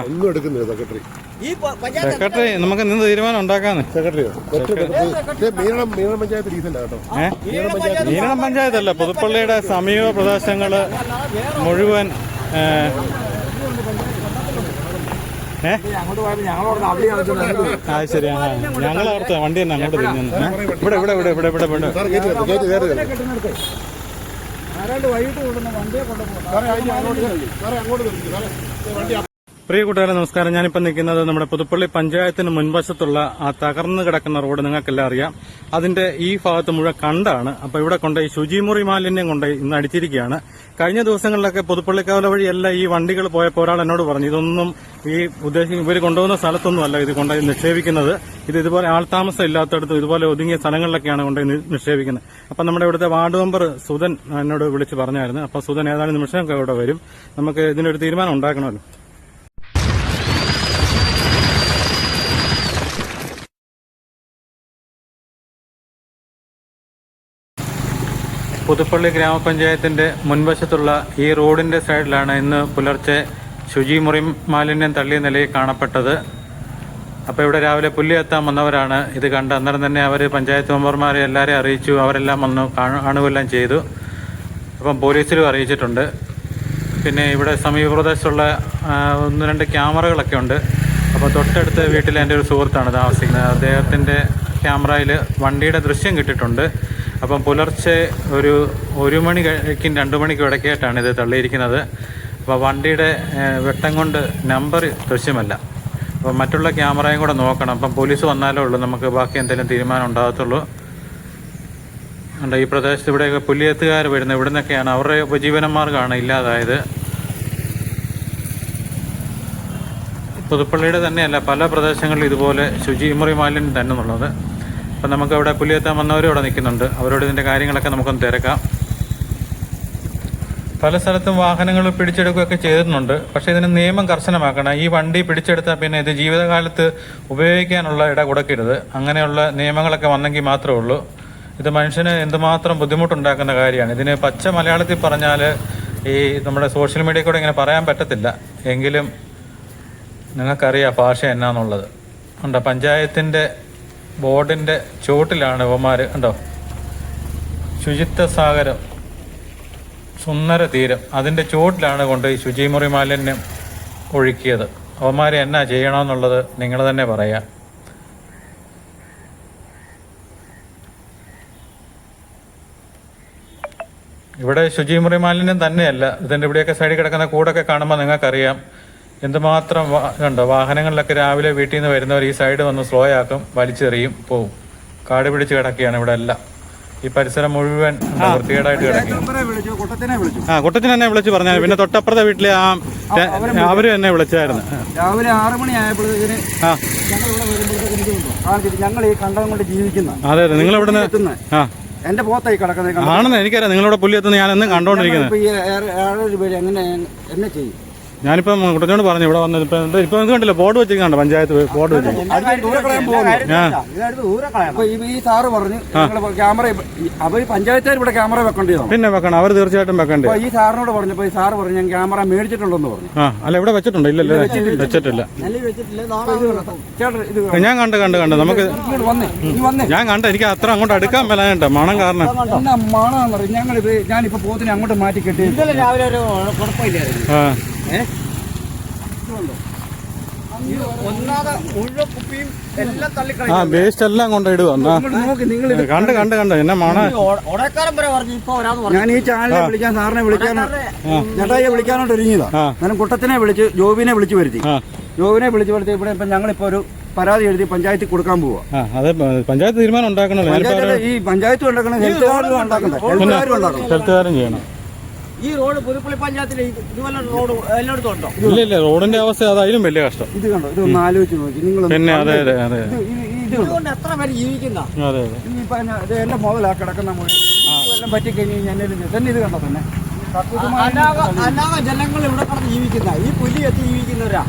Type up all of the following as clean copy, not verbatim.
ഒന്നും എടുക്കുന്നില്ല secretary. Secretary നമുക്ക് ഇന്ന് തീരുമാനം ഉണ്ടാക്കാന്ന്. സെക്രട്ടറിയോ മീനം പഞ്ചായത്ത് റീസെന്റ് കേട്ടോ. മീനം പഞ്ചായത്തല്ല, പുതുപ്പള്ളിയുടെ സമീപ പ്രദേശങ്ങള് മുഴുവൻ ശരി. ഞങ്ങൾ അവിടുത്തെ വണ്ടി തന്നെ അങ്ങോട്ട് തിരിഞ്ഞു. ഇവിടെ ഇവിടെ ഇവിടെ ഇവിടെ ഇവിടെ ഇവിടെ പ്രിയ കൂട്ടുകാരെ നമസ്കാരം. ഞാനിപ്പോൾ നിൽക്കുന്നത് നമ്മുടെ പുതുപ്പള്ളി പഞ്ചായത്തിന് മുൻവശത്തുള്ള ആ തകർന്നു കിടക്കുന്ന റോഡ് നിങ്ങൾക്കെല്ലാം അറിയാം. അതിന്റെ ഈ ഭാഗത്ത് മുഴുവൻ കണ്ടാണ്. അപ്പൊ ഇവിടെ കൊണ്ടുപോയി ശുചിമുറി മാലിന്യം കൊണ്ടുപോയി ഇന്ന് അടിച്ചിരിക്കുകയാണ്. കഴിഞ്ഞ ദിവസങ്ങളിലൊക്കെ പുതുപ്പള്ളിക്കാവല വഴിയെല്ലാം ഈ വണ്ടികൾ പോയപ്പോൾ ഒരാൾ എന്നോട് പറഞ്ഞു, ഇതൊന്നും ഈ ഇവർ കൊണ്ടുപോകുന്ന സ്ഥലത്തൊന്നും അല്ല ഇത് കൊണ്ടുപോയി നിക്ഷേപിക്കുന്നത്. ഇത് ഇതുപോലെ ആൾതാമസം ഇല്ലാത്തടത്തും ഇതുപോലെ ഒതുങ്ങിയ സ്ഥലങ്ങളിലൊക്കെയാണ് കൊണ്ടുപോയി നിക്ഷേപിക്കുന്നത്. അപ്പൊ നമ്മുടെ ഇവിടുത്തെ വാർഡ് മെമ്പർ സുധൻ എന്നോട് വിളിച്ച് പറഞ്ഞായിരുന്നു. അപ്പൊ സുധൻ ഏതാനും നിമിഷമൊക്കെ ഇവിടെ വരും. നമുക്ക് ഇതിനൊരു തീരുമാനം ഉണ്ടാക്കണമല്ലോ. പുതുപ്പള്ളി ഗ്രാമപഞ്ചായത്തിന്റെ മുൻവശത്തുള്ള ഈ റോഡിന്റെ സൈഡിലാണ് ഇന്ന് പുലർച്ചെ ശുചിമുറി മാലിന്യം തള്ളിയ നിലയിൽ കാണപ്പെട്ടത്. അപ്പോൾ ഇവിടെ രാവിലെ പുല്ല് എത്താൻ വന്നവരാണ് ഇത് കണ്ട്. അന്നേരം തന്നെ അവർ പഞ്ചായത്ത് മെമ്പർമാരെ എല്ലാവരെയും അറിയിച്ചു. അവരെല്ലാം വന്നു കാണുകയെല്ലാം ചെയ്തു. അപ്പം പോലീസിലും അറിയിച്ചിട്ടുണ്ട്. പിന്നെ ഇവിടെ സമീപ പ്രദേശത്തുള്ള 1-2 ക്യാമറകളൊക്കെ ഉണ്ട്. അപ്പോൾ തൊട്ടടുത്ത വീട്ടിൽ എൻ്റെ ഒരു സുഹൃത്താണ് താമസിക്കുന്നത്. അദ്ദേഹത്തിൻ്റെ ക്യാമറയിൽ വണ്ടിയുടെ ദൃശ്യം കിട്ടിയിട്ടുണ്ട്. അപ്പം പുലർച്ചെ ഒരു 1 മണിക്കും 2 മണിക്കും ഇടയ്ക്കായിട്ടാണ് ഇത് തള്ളിയിരിക്കുന്നത്. അപ്പോൾ വണ്ടിയുടെ വെട്ടം കൊണ്ട് നമ്പർ ദൃശ്യമല്ല. അപ്പം മറ്റുള്ള ക്യാമറയും കൂടെ നോക്കണം. അപ്പം പോലീസ് വന്നാലേ ഉള്ളൂ നമുക്ക് ബാക്കി എന്തെങ്കിലും തീരുമാനം ഉണ്ടാകത്തുള്ളൂ. ഈ പ്രദേശത്ത് ഇവിടെയൊക്കെ പുല്ലിയെത്തുകാർ വരുന്നത് ഇവിടെ നിന്നൊക്കെയാണ്. അവരുടെ ഉപജീവനമാർഗ്ഗമാണ് ഇല്ലാതായത്. പുതുപ്പള്ളിയുടെ തന്നെയല്ല, പല പ്രദേശങ്ങളിലും ഇതുപോലെ ശുചിമുറി മാലിന്യം തന്നെ എന്നുള്ളത്. അപ്പം നമുക്കവിടെ പുല്ലിയെത്താൻ വന്നവരും ഇവിടെ നിൽക്കുന്നുണ്ട്. അവരോട് ഇതിൻ്റെ കാര്യങ്ങളൊക്കെ നമുക്കൊന്ന് തിരക്കാം. പല സ്ഥലത്തും വാഹനങ്ങൾ പിടിച്ചെടുക്കുകയൊക്കെ ചെയ്തിട്ടുണ്ട്. പക്ഷേ ഇതിന് നിയമം കർശനമാക്കണം. ഈ വണ്ടി പിടിച്ചെടുത്താൽ പിന്നെ ഇത് ജീവിതകാലത്ത് ഉപയോഗിക്കാനുള്ള ഇട കൊടുക്കരുത്. അങ്ങനെയുള്ള നിയമങ്ങളൊക്കെ വന്നെങ്കിൽ മാത്രമേ ഉള്ളൂ. ഇത് മനുഷ്യന് എന്തുമാത്രം ബുദ്ധിമുട്ടുണ്ടാക്കുന്ന കാര്യമാണ്. ഇതിന് പച്ച മലയാളത്തിൽ പറഞ്ഞാൽ ഈ നമ്മുടെ സോഷ്യൽ മീഡിയ കൂടെ ഇങ്ങനെ പറയാൻ പറ്റത്തില്ല. എങ്കിലും നിങ്ങൾക്കറിയാം ഭാഷ എന്നാന്നുള്ളത്. ഉണ്ടോ, പഞ്ചായത്തിൻ്റെ ബോർഡിൻ്റെ ചുവട്ടിലാണ് ഇവന്മാർ. ഉണ്ടോ, ശുചിത്വ സാഗരം, സുന്ദര തീരം, അതിൻ്റെ ചുവട്ടിലാണ് കൊണ്ട് ഈ ശുചിമുറി മാലിന്യം ഒഴുക്കിയത്. അവന്മാരെ എന്നാ ചെയ്യണമെന്നുള്ളത് നിങ്ങൾ തന്നെ പറയാം. ഇവിടെ ശുചിമുറി മാലിന്യം തന്നെയല്ല, ഇതിൻ്റെ ഇവിടെയൊക്കെ സൈഡിൽ കിടക്കുന്ന കൂടൊക്കെ കാണുമ്പോൾ നിങ്ങൾക്കറിയാം എന്തുമാത്രം ഉണ്ടോ. വാഹനങ്ങളിലൊക്കെ രാവിലെ വീട്ടിൽ നിന്ന് വരുന്നവർ ഈ സൈഡ് വന്ന് സ്ലോ ആക്കും, വലിച്ചെറിയും, പോവും. കാട് പിടിച്ച് കിടക്കുകയാണ് ഇവിടെ എല്ലാം. ഈ പരിസരം മുഴുവൻ വൃത്തികേടായിട്ട് കിടക്കും. കുട്ടത്തിന് എന്നെ വിളിച്ച് പറഞ്ഞാൽ പിന്നെ തൊട്ടപ്പുറത്തെ വീട്ടിലെ അവര് എന്നെ വിളിച്ചായിരുന്നു. രാവിലെ 6 മണി ആയപ്പോഴത്തേന് ഞങ്ങൾ ഈ കണ്ടം കൊണ്ട് ജീവിക്കുന്ന. അതെ അതെ, നിങ്ങൾ ഇവിടെ എന്റെ പോത്തായി കിടക്കുന്നത് ആണെന്ന് എനിക്കറിയാം. നിങ്ങളിവിടെ പുല്ലിയെത്തുന്ന ഞാൻ എന്നും കണ്ടോണ്ടിരിക്കുന്നത്. എന്നെ ചെയ്യും. ഞാനിപ്പം കുട്ടനോട് പറഞ്ഞു ഇവിടെ വന്നത്. ഇപ്പൊ ഇത് കണ്ടില്ല, ബോർഡ് വെച്ചിരിക്കണ്ട, പഞ്ചായത്ത് ബോർഡ് വെച്ചു. ഈ സാറ് പറഞ്ഞു ക്യാമറ, അപ്പൊ ഈ പഞ്ചായത്തുകാർ ഇവിടെ ക്യാമറ വെക്കേണ്ടതാണ്. പിന്നെ വെക്കണം, അവർ തീർച്ചയായിട്ടും വെക്കണ്ടേ. ഈ സാറിനോട് പറഞ്ഞപ്പോ ഈ സാറ് പറഞ്ഞു ഞാൻ ക്യാമറ മേടിച്ചിട്ടുണ്ടെന്ന് പറഞ്ഞു. അല്ല ഇവിടെ വെച്ചിട്ടുണ്ട്. ഇല്ലല്ലോ, വെച്ചിട്ടില്ല. ഞാൻ കണ്ട് നമുക്ക് ഞാൻ കണ്ട, എനിക്ക് അത്ര അങ്ങോട്ട് അടുക്കാൻ മേലായിട്ട് മണം കാരണം. മണം ഞങ്ങളിപ്പോ ഞാനിപ്പോ പോത്തിനെ അങ്ങോട്ട് മാറ്റി കെട്ടി. രാവിലെ ഒരു കുഴപ്പമില്ലായിരുന്നു. വേസ്റ്റ് എല്ലാം കൊണ്ടിടുക. കണ്ട് എന്നെ മണ. ഞാൻ ഈ ചാനലിനെ വിളിക്കാൻ, സാറിനെ വിളിക്കാനോ ചേട്ടായിയെ വിളിക്കാനോട്ട് ഒരുങ്ങിയതാ. ഞാൻ കുട്ടത്തിനെ വിളിച്ച് ജോബിനെ വിളിച്ചു വരുത്തി. ജോബിനെ വിളിച്ചു വരുത്തി ഇവിടെ ഇപ്പൊ ഞങ്ങളിപ്പോ ഒരു പരാതി എഴുതി പഞ്ചായത്തിൽ കൊടുക്കാൻ പോവാ. അതെ, പഞ്ചായത്ത് തീരുമാനം ഉണ്ടാക്കണല്ലോ. ഈ പഞ്ചായത്ത് ഉണ്ടാക്കണം, ഹെൽത്തുകാരും ഉണ്ടാക്കണ്ടേ, ഹെൽത്തുകാരും ചെയ്യണം. ഈ റോഡ് പുതുപ്പള്ളി പഞ്ചായത്തിൽ ഇതുപോലെ റോഡ് എല്ലായിടത്തും ഉണ്ടോ? ഇല്ല, റോഡിന്റെ അവസ്ഥ അതായാലും വലിയ കഷ്ടം. ഇത് കണ്ടോ, ഇതൊന്ന് ആലോചിച്ച് നോക്കി നിങ്ങൾ. പിന്നെ അതെ അതെ അതെ, ഇതുകൊണ്ട് എത്ര പേര് ജീവിക്കുന്ന. അതെ അതെ, എന്റെ മുതലാ കിടക്കുന്ന മുഴുവൻ പറ്റിക്കഴിഞ്ഞ് തന്നെ ഇത് കണ്ടോ. തന്നെ അനാഥ ജനങ്ങൾ ഇവിടെ കിടന്ന് ജീവിക്കുന്ന, ഈ പുലി എത്തി ജീവിക്കുന്നവരാ.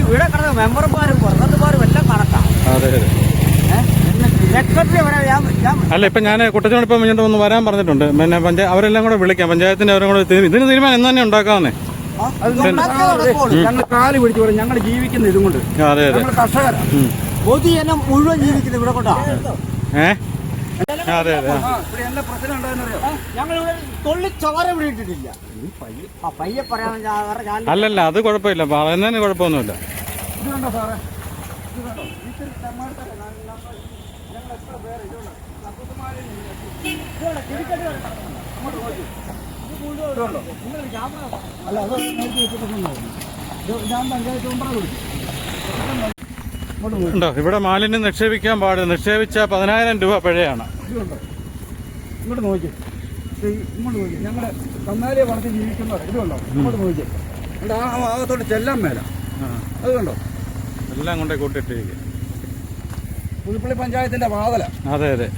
ഇവിടെ കിടന്ന മെമ്പർമാരും പ്രസിഡന്റുമാരും എല്ലാം കണക്കാം. അതെ അതെ. അല്ല, ഇപ്പൊ ഞാൻ കുട്ടച്ചോട് ഇപ്പം ഒന്ന് വരാൻ പറഞ്ഞിട്ടുണ്ട്. പിന്നെ അവരെല്ലാം കൂടെ വിളിക്കാം, പഞ്ചായത്തിന്റെ അവരും കൂടെ. ഇതിന് തീരുമാനം എന്ന് തന്നെ ഉണ്ടാക്കാവുന്നേ. ഞങ്ങൾ കാല് പിടിച്ച് പറയും ഞങ്ങൾ ജീവിക്കുന്ന ഇതും കൊണ്ട്. അതെ അതെ, ഞങ്ങൾ കർഷകരാണ്. പൊതുജനം മുഴുവൻ ജീവിക്കുന്നത് ഇവിടെ കൊണ്ടാ. അതെ അതെ. ഇവിടെ എന്താ പ്രശ്നം ഉണ്ടായെന്നറിയോ? ഞങ്ങളിവിടെ തൊള്ളി ചോര വിട്ടിട്ടില്ല. പയ്യെ പറയാൻ അല്ലല്ല, അത് കുഴപ്പമില്ല, പറയുന്നതിന് കുഴപ്പമൊന്നുമില്ല. ഇത് കണ്ടോ സാറേ, ഇത് കണ്ടോ? ഇത്തിരി തെമ്മാടിത്തരം. ഞങ്ങൾ എത്ര പേര് ഇതുണ്ട്. അല്ല അത് നേരത്തെ വെച്ചിട്ടുണ്ടായിരുന്നു. ഞാൻ പഞ്ചായത്ത് മെമ്പറെ വിളിച്ചു. ഉണ്ടോ ഇവിടെ മാലിന്യം നിക്ഷേപിക്കാൻ പാടില്ല, നിക്ഷേപിച്ച 10,000 രൂപ പിഴയാണ്. ഇതുണ്ടോ, ഇങ്ങോട്ട് നോക്കി, ഇങ്ങോട്ട് നോക്കി. ഞങ്ങളുടെ കന്നാലിയെ വളർത്തി ജീവിക്കുന്നവർ ഇതുണ്ടോ, ഇങ്ങോട്ട് നോക്കി. ആ ഭാഗത്തോട്ട് ചെല്ലാൻ മേല, അത് കണ്ടോ, എല്ലാം കൊണ്ടേ കൂട്ടിയിട്ടിരിക്കുക. പുതുപ്പള്ളി പഞ്ചായത്തിന്റെ വാതല. അതെ അതെ.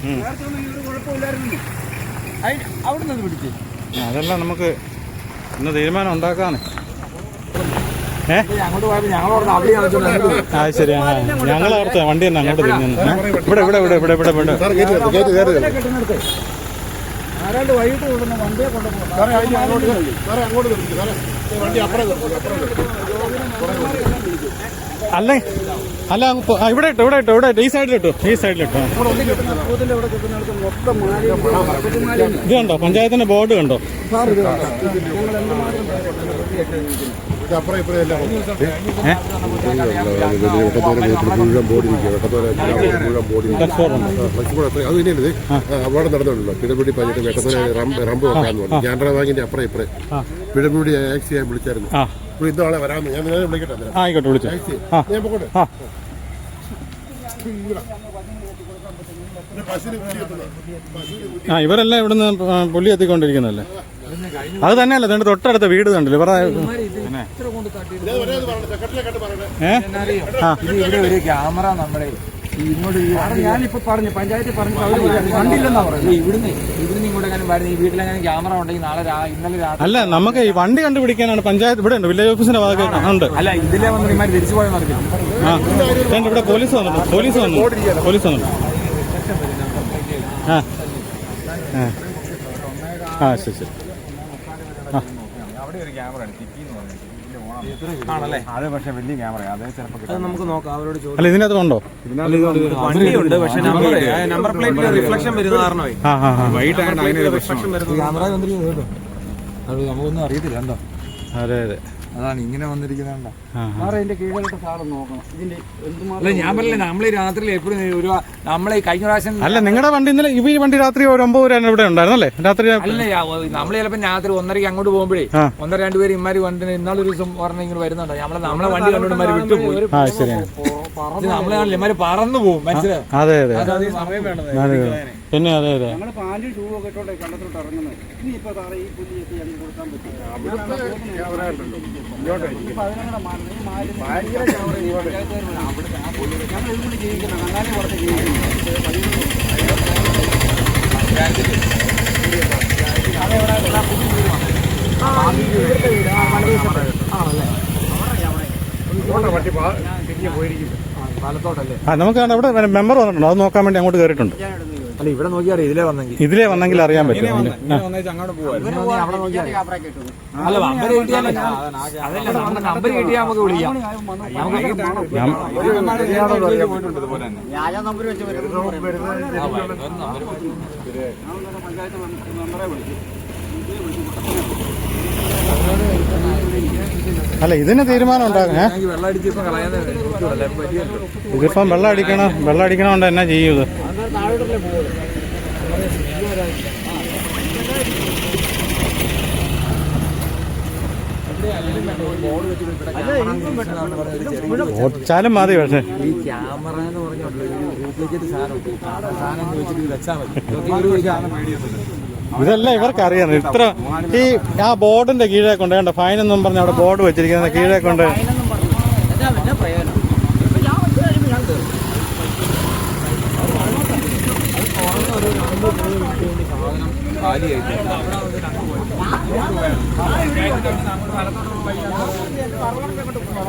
നേരത്തെ ഒന്നും ഇതൊരു കുഴപ്പമില്ലായിരുന്നു. അവിടെ നിന്ന് പിടിച്ച് അതെല്ലാം നമുക്ക് ഇന്ന് തീരുമാനം ഉണ്ടാക്കാന്ന്. അങ്ങോട്ട് പോയപ്പോൾ ഞങ്ങളോട് അവിടെ ആ ശരി, ഞങ്ങൾ ഓർത്ത വണ്ടി തന്നെ അങ്ങോട്ട് തിരിഞ്ഞു. ഇവിടെ ഇവിടെ ഇവിടെ ഇവിടെ ഇവിടെ ഇവിടെ കെട്ടുന്നിടത്ത് ആരാണ്ട് വൈകിട്ട് കൊണ്ടുവന്ന വണ്ടിയെ അല്ലേ അല്ല, ഇവിടെ ഇട്ടോ ഇവിടെ ഇട്ടോ, ഇവിടെ ഈ സൈഡിലിട്ടോ, ഈ സൈഡിലിട്ടോ. ഇത് കണ്ടോ, പഞ്ചായത്തിന്റെ ബോർഡ് കണ്ടോ? മുഴുവൻ ബോഡിയിരിക്കുക, അവിടെ നടന്നുണ്ടല്ലോ പിഴമുടി പഞ്ചായത്ത് വെട്ടത്തോലെ റമ്പ് വെക്കാന്ന് പറഞ്ഞു. ക്യാൻഡ്ര ബാങ്കിന്റെ അപ്പുറം ഇപ്പുറം പിഴമുടി ആക്സി ചെയ്യാൻ വിളിച്ചായിരുന്നു. ഇന്നാളെ വരാമെന്ന് ഞാൻ വിളിക്കട്ടെ. ആയിക്കോട്ടെ, വിളിച്ചു. ഞാൻ പോകട്ടെ. ഇവരെല്ലാം ഇവിടുന്ന് പുള്ളി എത്തിക്കൊണ്ടിരിക്കുന്നല്ലേ. അത് തന്നെയല്ല, അതിന്റെ തൊട്ടടുത്ത വീട് കണ്ടില്ല ഇവരുടെ. ഇവിടെ ഒരു ക്യാമറ നമ്മുടെ ഞാനിപ്പോ പറഞ്ഞു പഞ്ചായത്തിൽ പറഞ്ഞു കണ്ടില്ലെന്നാ പറയുന്നത്. ഇവിടുന്ന് ഇങ്ങോട്ടെങ്ങാനും വരുന്നത് ഈ വീട്ടിലെങ്ങാനും ക്യാമറ ഉണ്ടെങ്കിൽ നാളെ ഇന്നലെ രാത്രി. അല്ല, നമുക്ക് ഈ വണ്ടി കണ്ടുപിടിക്കാനാണ്. പഞ്ചായത്ത് ഇവിടെ ഉണ്ട്, വില്ലേജ് ഓഫീസിന്റെ ഭാഗത്ത് ഉണ്ട്. അല്ല, ഇതിലെ വന്ന് ഇമാര് തിരിച്ചു പോയാൽ നടക്കില്ല. ഇവിടെ പോലീസ് വന്നിട്ടുണ്ട്, പോലീസ് വന്നിട്ടുണ്ട്. ശരി ശരി. അവിടെ ഒരു ക്യാമറ ആണല്ലേ, അത് പക്ഷെ വലിയ ക്യാമറ. അത് ചിലപ്പോൾ നമുക്ക് നോക്കാം, അവരോട് ചോദിക്കാം. അല്ല, ഇതിനകത്ത് ഉണ്ടോ? വണ്ടിയുണ്ട്, പക്ഷെ നമ്പർ പ്ലേറ്റിൽ റിഫ്ലക്ഷൻ വരുന്ന കാരണമായി വൈകിട്ടാണ് അതിന് റിഫ്ലക്ഷൻ വരുന്നത്. ക്യാമറ വന്നിരിക്കുന്നത് അത് നമുക്കൊന്നും അറിയത്തില്ല. എന്തോ അതെ അതെ, അതാണ് ഇങ്ങനെ വന്നിരിക്കുന്നുണ്ടോ. ഇതിന്റെ കീഴിലോട്ട് സാറ് നോക്കണം. ഇതിന്റെ അല്ല, ഞാൻ പറഞ്ഞില്ല, നമ്മളീ രാത്രി എപ്പോഴും ഒരു നമ്മളെ കഴിഞ്ഞ പ്രാവശ്യം. അല്ല, നിങ്ങളുടെ വണ്ടി ഇന്നലെ ഈ വണ്ടി രാത്രി ഒരു 9 ഇവിടെ ഉണ്ടായിരുന്നല്ലേ രാത്രി? അല്ല, നമ്മള് ചിലപ്പോൾ രാത്രി 1:30 അങ്ങോട്ട് പോകുമ്പോഴേ 1-2 പേര് ഇമാര് വണ്ടി ഇന്നാളൊരു ദിവസം പറഞ്ഞ ഇങ്ങനെ വരുന്നുണ്ടോ. നമ്മളെ വണ്ടി കണ്ടു ഇമാര് വിട്ടുപോയി. നമ്മളെ ഇമാര് പറന്നു പോകും, മനസ്സിലായി? അതെ അതെ, സമയം വേണം പിന്നെ. അതെ അതെ, ഞങ്ങള് പാൻറ് ഷൂ ഒക്കെ ഇട്ടോട്ടെ കണ്ടത്തോട്ട് ഇറങ്ങുന്നത്. ഇനിയിപ്പോ സാറേ ഈ പുല്ലിയൊക്കെ ഞങ്ങൾ കൊടുക്കാൻ പറ്റും. ഞങ്ങൾ ഇതുകൊണ്ട് ജീവിക്കണം, അങ്ങനെ പുറത്ത് ജീവിക്കണം. നമുക്ക് അവിടെ മെമ്പർ വന്നിട്ടുണ്ടോ? അത് നോക്കാൻ വേണ്ടി അങ്ങോട്ട് കയറിയിട്ടുണ്ട്. അല്ല, ഇവിടെ നോക്കിയാൽ ഇതിലേ വന്നെങ്കിൽ അറിയാൻ പറ്റും. നമ്പർ കിട്ടിയാൽ നമുക്ക് വിളിക്കാം. അല്ല, ഇതിന് തീരുമാനം ഉണ്ടാകും. ഇതിപ്പം വെള്ളം അടിക്കണോണ്ട് എന്നാ ചെയ്യും ഇത്? ഓടിച്ചാലും മതി. പക്ഷേ ഈ ക്യാമറ എന്ന് പറഞ്ഞിട്ട് സാധനം വെച്ചാൽ മതി. ഇതെല്ലാം ഇവർക്ക് അറിയാം. ഇത്ര ഈ ആ ബോർഡിന്റെ കീഴെ കൊണ്ട് കണ്ട ഫൈൻ എന്നും പറഞ്ഞ് അവിടെ ബോർഡ് വെച്ചിരിക്കുന്ന കീഴെ കൊണ്ട് സാധനം കാലിയായിട്ട്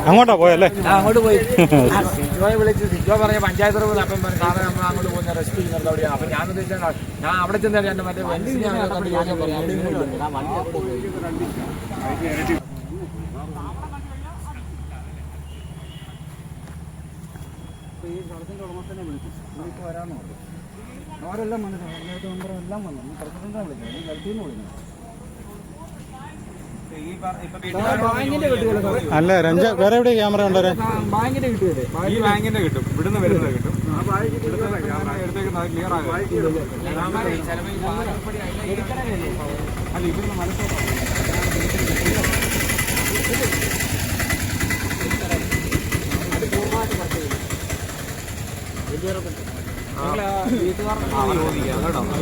അങ്ങോട്ടാ പോയല്ലേ? അങ്ങോട്ട് പോയി സിജോയെ വിളിച്ച് സിജോ പറഞ്ഞ പഞ്ചായത്ത് റൂമിൽ അപ്പം സാറേ നമ്മൾ അങ്ങോട്ട് പോകുന്ന റെസ്റ്റ് ചെയ്യുന്നത് അവിടെയാണ്. അപ്പം ഞാൻ ഉദ്ദേശിച്ചാൽ ഞാൻ അവിടെ ചെന്നാൽ എൻ്റെ മറ്റേ ഈ സ്ഥലത്തിൻ്റെ ഉടമസ്ഥനെ വിളിച്ചു. ഇപ്പോൾ വരാമെന്ന് പറഞ്ഞു. അവരെല്ലാം വന്നു, പഞ്ചായത്ത് മെമ്പറും എല്ലാം വന്നു. പ്രസിഡന്റിനെ വിളിക്കുന്നത്, ഈ ഗൾഫിൽ നിന്ന് വിളിക്കുന്നത്. അല്ല രഞ്ജ, വേറെ എവിടെ ക്യാമറ ഉണ്ടോ? ബാങ്കിന്റെ കിട്ടിയല്ലേ? ഈ ബാങ്കിന്റെ കിട്ടും, ഇവിടുന്ന് വരുന്നത് കിട്ടും. ക്യാമറ എടുത്തേക്കുന്നത് ക്ലിയർ ആകും. അല്ല ഇവിടുന്ന് മനസ്സിലാക്കാം.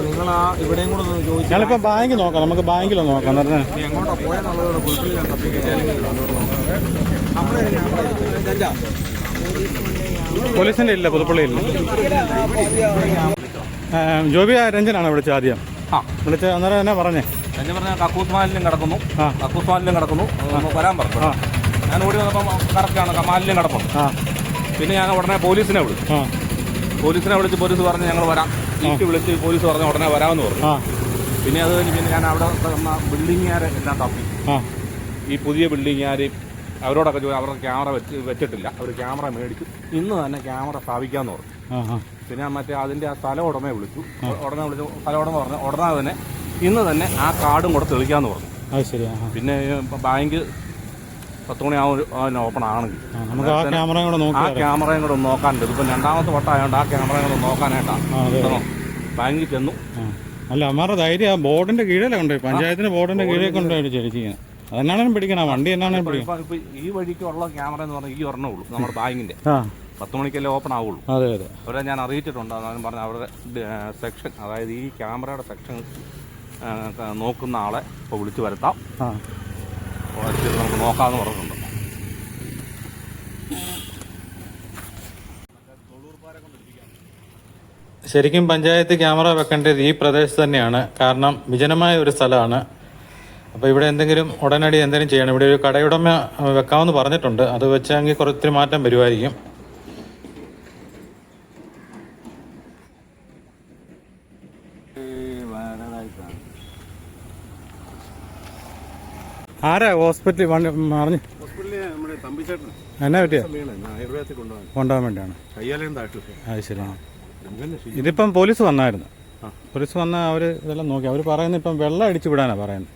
നിങ്ങൾ ആ ഇവിടെയും കൂടെ ഒന്ന് ചോദിച്ചു. ഞങ്ങളിപ്പോ ബാങ്ക് നോക്കാം, നമുക്ക് ബാങ്കിലൊന്ന് നോക്കാം. എങ്ങോട്ടാ പോയെന്നുള്ളത് പുൽപ്പള്ളി പോലീസിന്റെ ഇല്ല, പുതുപ്പള്ളി ഇല്ല. ജോബി രഞ്ജനാണ് വിളിച്ചത് ആദ്യം. വിളിച്ച അന്നേരം തന്നെ പറഞ്ഞേ, എന്നെ പറഞ്ഞാൽ കക്കൂസ് മാലിന്യം കിടക്കുന്നു, കക്കൂസ് മാലിന്യം കിടക്കുന്നു, വരാൻ പറഞ്ഞു. ഞാൻ ഓടി വന്നപ്പം കറക്റ്റാണ്, മാലിന്യം കിടക്കുന്നു. പിന്നെ ഞാൻ ഉടനെ പോലീസിനെ വിളിച്ചു. പോലീസിനെ വിളിച്ച് പോലീസ് പറഞ്ഞ് ഞങ്ങൾ വരാം. എനിക്ക് വിളിച്ച് പോലീസ് പറഞ്ഞ് ഉടനെ വരാമെന്ന് പറഞ്ഞു. പിന്നെ അത് കഴിഞ്ഞ് പിന്നെ ഞാൻ അവിടെ ബിൽഡിങ്ങുകാരെ എല്ലാം തപ്പി. ഈ പുതിയ ബിൽഡിങ്ങുകാരെയും അവരോടൊക്കെ അവരുടെ ക്യാമറ വെച്ചിട്ടില്ല. അവർ ക്യാമറ മേടിച്ചു. ഇന്ന് തന്നെ ക്യാമറ സ്ഥാപിക്കാമെന്ന് പറഞ്ഞു. പിന്നെ മറ്റേ അതിൻ്റെ ആ സ്ഥലം ഉടമയെ വിളിച്ചു. സ്ഥലം ഉടമ പറഞ്ഞു ഉടനെ തന്നെ ഇന്ന് തന്നെ ആ കാർഡും കൂടെ തെളിക്കാമെന്ന് പറഞ്ഞു. അത് ശരി. പിന്നെ ബാങ്ക് 10 മണിയാവും ഓപ്പൺ ആണെങ്കിൽ നമുക്ക് ആ ക്യാമറയും കൂടെ നോക്കാം. ആ ക്യാമറയും കൂടെ നോക്കാനുണ്ട്. ഇതിപ്പോൾ രണ്ടാമത്തെ വട്ടമായതുകൊണ്ട് ആ ക്യാമറയും കൂടെ നോക്കാനായിട്ടാണ് ബാങ്കിൽ ചെന്നു. അല്ല അമ്മാരുടെ ധൈര്യം ബോർഡിന്റെ കീഴിലെ കൊണ്ട്, പഞ്ചായത്തിന്റെ ബോർഡിന്റെ കീഴിൽ കൊണ്ടുപോയിട്ട് ചേച്ചിങ്ങനെ അതെന്നാണെങ്കിലും പിടിക്കണം. വണ്ടി എന്നാണെങ്കിലും പിടിക്കണം. ഇപ്പൊ ഈ വഴിക്കുള്ള ക്യാമറ എന്ന് പറഞ്ഞാൽ ഈ ഒരെണ്ണേ ഉള്ളൂ നമ്മുടെ ബാങ്കിന്റെ. 10 മണിക്കല്ലേ ഓപ്പൺ ആവുള്ളൂ. അതെ അതെ. അവരെ ഞാൻ അറിയിച്ചിട്ടുണ്ട്. അതാണ് പറഞ്ഞ അവരുടെ സെക്ഷൻ, അതായത് ഈ ക്യാമറയുടെ സെക്ഷൻ നോക്കുന്ന ആളെ ഇപ്പോൾ വിളിച്ചു വരുത്താം, നമുക്ക് നോക്കാമെന്ന് പറഞ്ഞിട്ടുണ്ട്. ശരിക്കും പഞ്ചായത്ത് ക്യാമറ വെക്കേണ്ടത് ഈ പ്രദേശത്ത് തന്നെയാണ്. കാരണം വിജനമായ ഒരു സ്ഥലമാണ്. അപ്പോൾ ഇവിടെ എന്തെങ്കിലും ഉടനടി എന്തെങ്കിലും ചെയ്യണം. ഇവിടെ ഒരു കടയുടമ വെക്കാമെന്ന് പറഞ്ഞിട്ടുണ്ട്. അത് വെച്ചെങ്കിൽ കുറച്ചൊരു മാറ്റം വരുമായിരിക്കും. ആരാ ഹോസ്പിറ്റലിൽ മറിഞ്ഞ് എന്നാ പറ്റിയ കൊണ്ടുപോകാൻ വേണ്ടിയാണ്. അത് ശരി. ഇതിപ്പം പോലീസ് വന്നായിരുന്നു. പോലീസ് വന്ന അവർ ഇതെല്ലാം നോക്കി. അവർ പറയുന്നത് ഇപ്പം വെള്ളം അടിച്ചു വിടാനാണ് പറയുന്നത്.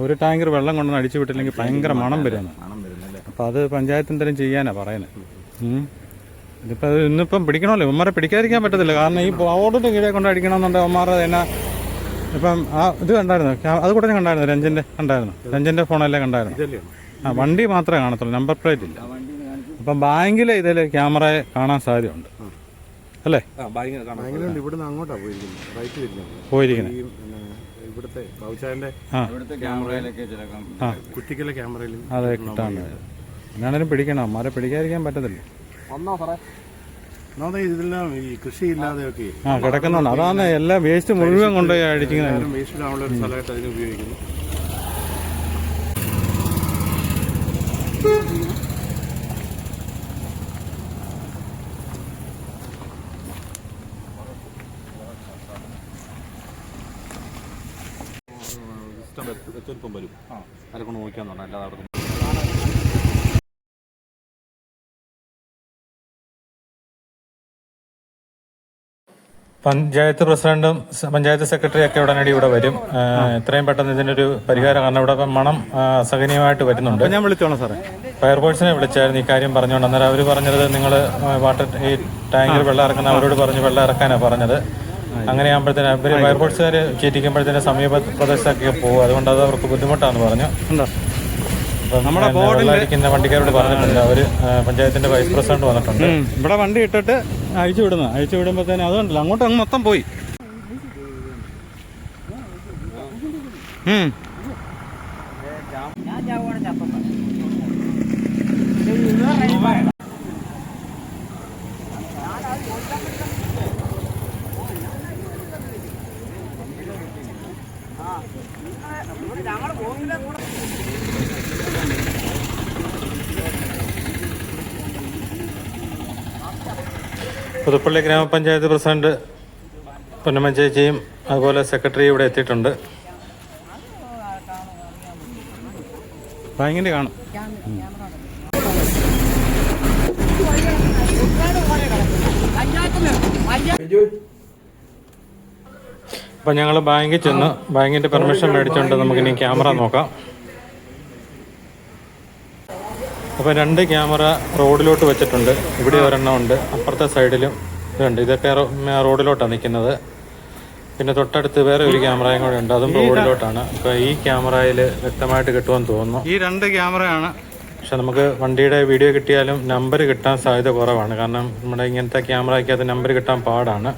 ഒരു ടാങ്കർ വെള്ളം കൊണ്ടൊന്ന് അടിച്ചു വിട്ടില്ലെങ്കിൽ ഭയങ്കര മണം വരുമെന്ന്. അപ്പം അത് പഞ്ചായത്ത് എന്തെങ്കിലും ചെയ്യാനാണ് പറയുന്നത്. ഇതിപ്പോൾ അത് ഇന്നിപ്പം പിടിക്കണമല്ലോ. ഉമ്മാരെ പിടിക്കാതിരിക്കാൻ പറ്റത്തില്ല. കാരണം ഈ ബോർഡിൻ്റെ കീഴെ കൊണ്ട് അടിക്കണമെന്നുണ്ടെങ്കിൽ ഉമ്മാരെ എന്നാ ഇപ്പം ആ ഇത് കണ്ടായിരുന്നു, അത് കൂടെ കണ്ടായിരുന്നു. രഞ്ജൻ്റെ ഫോണെല്ലാം കണ്ടായിരുന്നു. വണ്ടി മാത്രമേ കാണത്തുള്ളൂ, നമ്പർ പ്ലേറ്റ് ഇല്ല. അപ്പം ബാങ്കിലെ ഇതിൽ ക്യാമറ കാണാൻ സാധ്യതയുണ്ട് അല്ലേ? ഇവിടുന്ന് അങ്ങോട്ടാണ് പോയിരിക്കുന്നത്. ഇവിടുത്തെ ബൗച്ചാന്റെ കുറ്റിക്കലെ ക്യാമറയിലും അതെ കിട്ടാണ്ട്. എന്നാണേലും പിടിക്കണം. അമ്മാരെ പിടിക്കാതിരിക്കാൻ പറ്റത്തില്ല. ഇതെല്ലാം ഈ കൃഷിയില്ലാതെയൊക്കെ കിടക്കുന്നുണ്ട്. അതാണ് എല്ലാം വേസ്റ്റ് മുഴുവൻ കൊണ്ടുപോയി അടിക്കുന്നത്. വേസ്റ്റിലാവുള്ള ഒരു സ്ഥലമായിട്ട് അതിന് ഉപയോഗിക്കുന്നു. എത്തിപ്പം വരും. അതൊക്കെ നോക്കിയാന്ന് പറഞ്ഞാൽ അല്ലാതെ അവിടെ പഞ്ചായത്ത് പ്രസിഡന്റും പഞ്ചായത്ത് സെക്രട്ടറി ഒക്കെ ഉടനടി ഇവിടെ വരും. എത്രയും പെട്ടെന്ന് ഇതിനൊരു പരിഹാരം. കാരണം ഇവിടെ മണം അസഹനീയമായിട്ട് വരുന്നുണ്ട്. ഞാൻ വിളിച്ചോളാം സാറേ. ഫയർഫോഴ്സിനെ വിളിച്ചായിരുന്നു ഈ കാര്യം പറഞ്ഞുകൊണ്ട്. അന്നേരം അവർ പറഞ്ഞത് നിങ്ങൾ വാട്ടർ ഈ ടാങ്കിൽ വെള്ളം ഇറക്കുന്ന അവരോട് പറഞ്ഞ് വെള്ളം ഇറക്കാനാണ് പറഞ്ഞത്. അങ്ങനെയാകുമ്പോഴത്തേന് അവർ ഫയർഫോഴ്സുകാർ ചീറ്റിക്കുമ്പോഴത്തേന് സമീപ പ്രദേശത്തൊക്കെ പോകും. അതുകൊണ്ട് അത് അവർക്ക് ബുദ്ധിമുട്ടാണെന്ന് പറഞ്ഞു. നമ്മുടെ ബോർഡിലിരിക്കുന്ന വണ്ടിക്കാരോട് പറഞ്ഞിട്ടുണ്ട്. അവർ പഞ്ചായത്തിന്റെ വൈസ് പ്രസിഡന്റ് വന്നിട്ടുണ്ട്. ഇവിടെ വണ്ടി ഇട്ടിട്ട് അഴിച്ചു വിടുമ്പോഴത്തേന് അതുകൊണ്ടല്ലോ അങ്ങോട്ട് അങ്ങ് മൊത്തം പോയി. പുതുപ്പള്ളി ഗ്രാമപഞ്ചായത്ത് പ്രസിഡന്റ് പൊന്നമ്മ ചേച്ചിയും അതുപോലെ സെക്രട്ടറി ഇവിടെ എത്തിയിട്ടുണ്ട്. ബാങ്കിൻ്റെ കാണും. അപ്പം ഞങ്ങൾ ബാങ്കിൽ ചെന്ന് ബാങ്കിൻ്റെ പെർമിഷൻ മേടിച്ചുകൊണ്ട് നമുക്കിനി ക്യാമറ നോക്കാം. അപ്പോൾ 2 ക്യാമറ റോഡിലോട്ട് വെച്ചിട്ടുണ്ട്. ഇവിടെ ഒരെണ്ണം ഉണ്ട്, അപ്പുറത്തെ സൈഡിലും ഇതുണ്ട്. ഇതൊക്കെ റോഡിലോട്ടാണ് നിൽക്കുന്നത്. പിന്നെ തൊട്ടടുത്ത് വേറെ ഒരു ക്യാമറയും കൂടെ ഉണ്ട്, അതും റോഡിലോട്ടാണ്. അപ്പോൾ ഈ ക്യാമറയിൽ വ്യക്തമായിട്ട് കിട്ടുമെന്ന് തോന്നുന്നു. ഈ 2 ക്യാമറയാണ്. പക്ഷെ നമുക്ക് വണ്ടിയുടെ വീഡിയോ കിട്ടിയാലും നമ്പർ കിട്ടാൻ സാധ്യത കുറവാണ്. കാരണം നമ്മുടെ ഇങ്ങനത്തെ ക്യാമറയ്ക്കകത്ത് നമ്പർ കിട്ടാൻ പാടാണ്.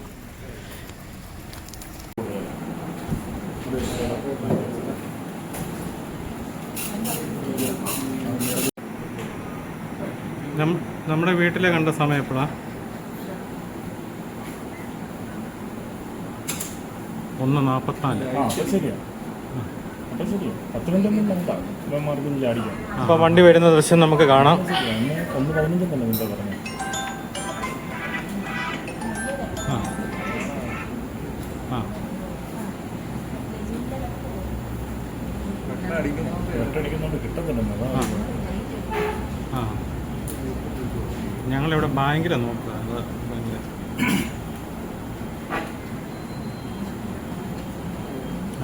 നമ്മുടെ വീട്ടിലെ കണ്ട സമയം എപ്പോഴാണ്? 1:44. അപ്പോൾ വണ്ടി വരുന്ന ദൃശ്യം നമുക്ക് കാണാം. ഞങ്ങളിവിടെ ബാങ്കിലാണ് നോക്കുക.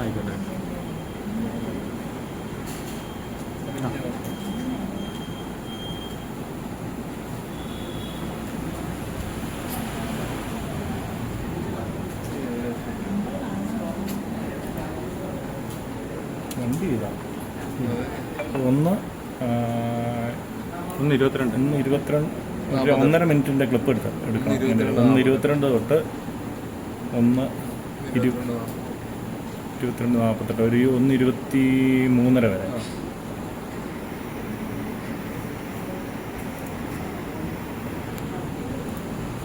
ആയിക്കോട്ടെ. വണ്ടി ചെയ്താ 1:22 1.5 മിനിറ്റിൻ്റെ ക്ലിപ്പ് എടുക്കണം. 1:22 തൊട്ട് 1:22:48 ഒരു 1:23 വരെ.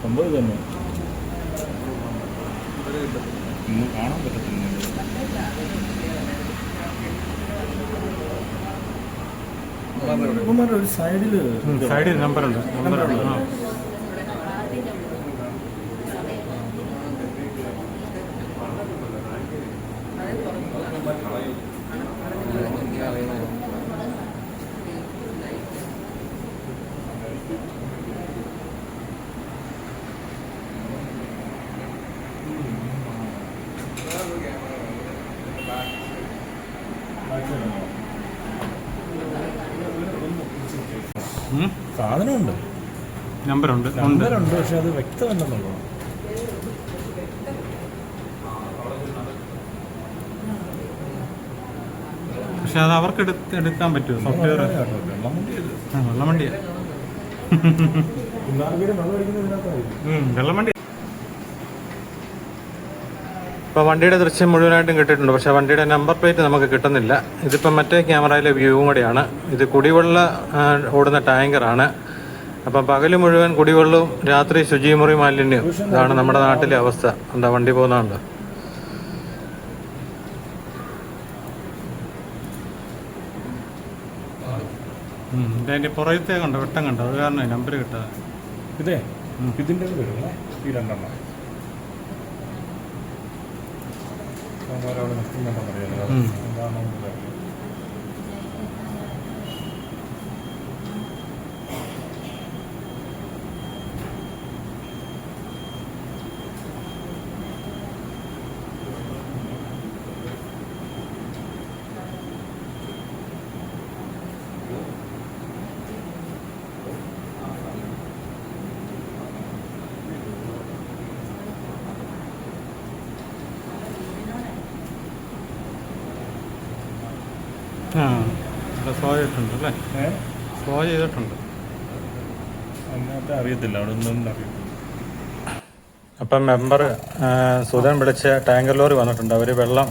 സംഭവം തന്നെ ഒന്നും കാണാൻ പറ്റത്തില്ല. ഒരു സൈഡിൽ നമ്പറുണ്ട്. സാധനമുണ്ട്, നമ്പറുണ്ട്, പക്ഷെ അത് വ്യക്തമല്ലെന്നുള്ളൂ. പക്ഷെ അത് അവർക്ക് എടുക്കാൻ പറ്റുമോ? സോഫ്റ്റ്വെയർ വെള്ളമണ്ടിയാ. വെള്ളമണ്ടി. ഇപ്പോൾ വണ്ടിയുടെ ദൃശ്യം മുഴുവനായിട്ടും കിട്ടിയിട്ടുണ്ട്. പക്ഷേ വണ്ടിയുടെ നമ്പർ പ്ലേറ്റ് നമുക്ക് കിട്ടുന്നില്ല. ഇതിപ്പോൾ മറ്റേ ക്യാമറയിലെ വ്യൂവും കൂടെയാണ്. ഇത് കുടിവെള്ള ഓടുന്ന ടാങ്കറാണ്. അപ്പം പകൽ മുഴുവൻ കുടിവെള്ളവും, രാത്രി ശുചിമുറി മാലിന്യവും. ഇതാണ് നമ്മുടെ നാട്ടിലെ അവസ്ഥ. എന്താ വണ്ടി പോകുന്നുണ്ട്. ഇതിൻ്റെ പുറത്തെ കണ്ടോ, വെട്ടം കണ്ടോ, അത് കാരണം നമ്പർ കിട്ടാതെ. ഇതിൻ്റെ ഈ 2 അവിടെ നിൽക്കുന്നുണ്ടെന്നറിയാലോ. എന്താണ് സ്ലോ ചെയ്തിട്ടുണ്ട് അല്ലേ? സ്ലോ ചെയ്തിട്ടുണ്ട്. അങ്ങനത്തെ അറിയത്തില്ല, അവിടെ ഒന്നും അറിയത്തില്ല. അപ്പം മെമ്പർ സുധൻ വിളിച്ച ടാങ്കർ ലോറി വന്നിട്ടുണ്ട്. അവർ വെള്ളം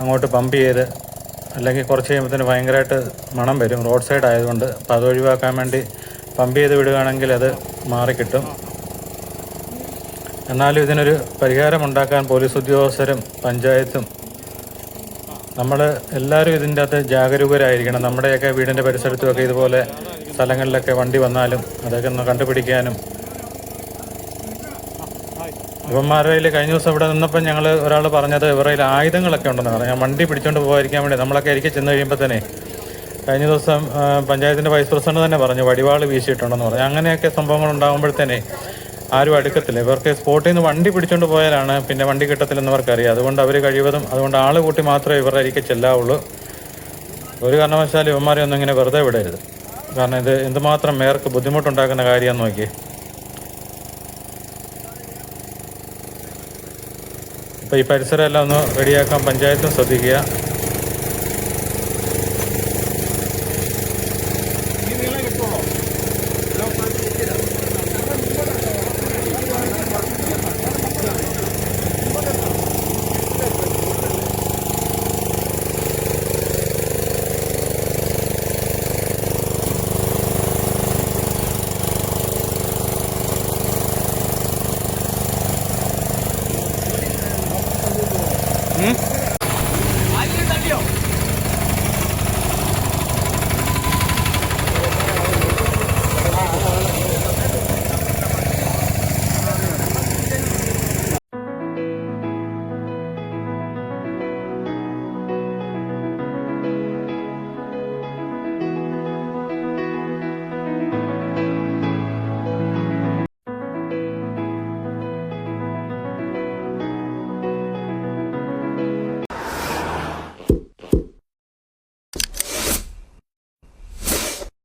അങ്ങോട്ട് പമ്പ് ചെയ്ത്, അല്ലെങ്കിൽ കുറച്ച് കഴിയുമ്പോഴത്തേന് ഭയങ്കരമായിട്ട് മണം വരും, റോഡ് സൈഡ് ആയതുകൊണ്ട്. അപ്പോൾ അത് ഒഴിവാക്കാൻ വേണ്ടി പമ്പ് ചെയ്ത് വിടുകയാണെങ്കിൽ അത് മാറിക്കിട്ടും. എന്നാലും ഇതിനൊരു പരിഹാരമുണ്ടാക്കാൻ പോലീസ് ഉദ്യോഗസ്ഥരും പഞ്ചായത്തും നമ്മൾ എല്ലാവരും ഇതിൻ്റെ അകത്ത് ജാഗരൂകരായിരിക്കണം. നമ്മുടെയൊക്കെ വീടിൻ്റെ പരിസരത്തുമൊക്കെ ഇതുപോലെ സ്ഥലങ്ങളിലൊക്കെ വണ്ടി വന്നാലും അതൊക്കെ ഒന്ന് കണ്ടുപിടിക്കാനും ഇവന്മാരുടെ കയ്യിൽ കഴിഞ്ഞ ദിവസം ഇവിടെ നിന്നപ്പോൾ ഞങ്ങൾ ഒരാൾ പറഞ്ഞത് ഇവരുടെ കയ്യിൽ ആയുധങ്ങളൊക്കെ ഉണ്ടെന്ന് പറഞ്ഞു. വണ്ടി പിടിച്ചോണ്ട് പോകാതിരിക്കാൻ വേണ്ടി നമ്മളൊക്കെ എനിക്ക് ചെന്ന് കഴിയുമ്പോൾ തന്നെ കഴിഞ്ഞ ദിവസം പഞ്ചായത്തിൻ്റെ വൈസ് പ്രസിഡന്റ് തന്നെ പറഞ്ഞു വടിവാൾ വീശിയിട്ടുണ്ടെന്ന് പറഞ്ഞു. അങ്ങനെയൊക്കെ സംഭവങ്ങൾ ഉണ്ടാകുമ്പോഴത്തേനെ ആരും അടുക്കത്തില്ല. ഇവർക്ക് സ്പോട്ടിൽ നിന്ന് വണ്ടി പിടിച്ചോണ്ട് പോയാലാണ് പിന്നെ വണ്ടി കിട്ടത്തില്ലെന്ന് അവർക്കറിയാം. അതുകൊണ്ട് അവർ കഴിവതും അതുകൊണ്ട് ആൾ കൂട്ടി മാത്രമേ ഇവരുടെ അരികെ ചെല്ലാവുള്ളൂ. ഒരു കാരണവശാലും ഇവന്മാരെ ഒന്നും ഇങ്ങനെ വെറുതെ വിടരുത്. കാരണം ഇത് എന്തുമാത്രം മേർക്ക് ബുദ്ധിമുട്ടുണ്ടാക്കുന്ന കാര്യമെന്ന് നോക്കി. ഇപ്പോൾ ഈ പരിസരം എല്ലാം ഒന്ന് റെഡിയാക്കാൻ പഞ്ചായത്തും ശ്രദ്ധിക്കുക.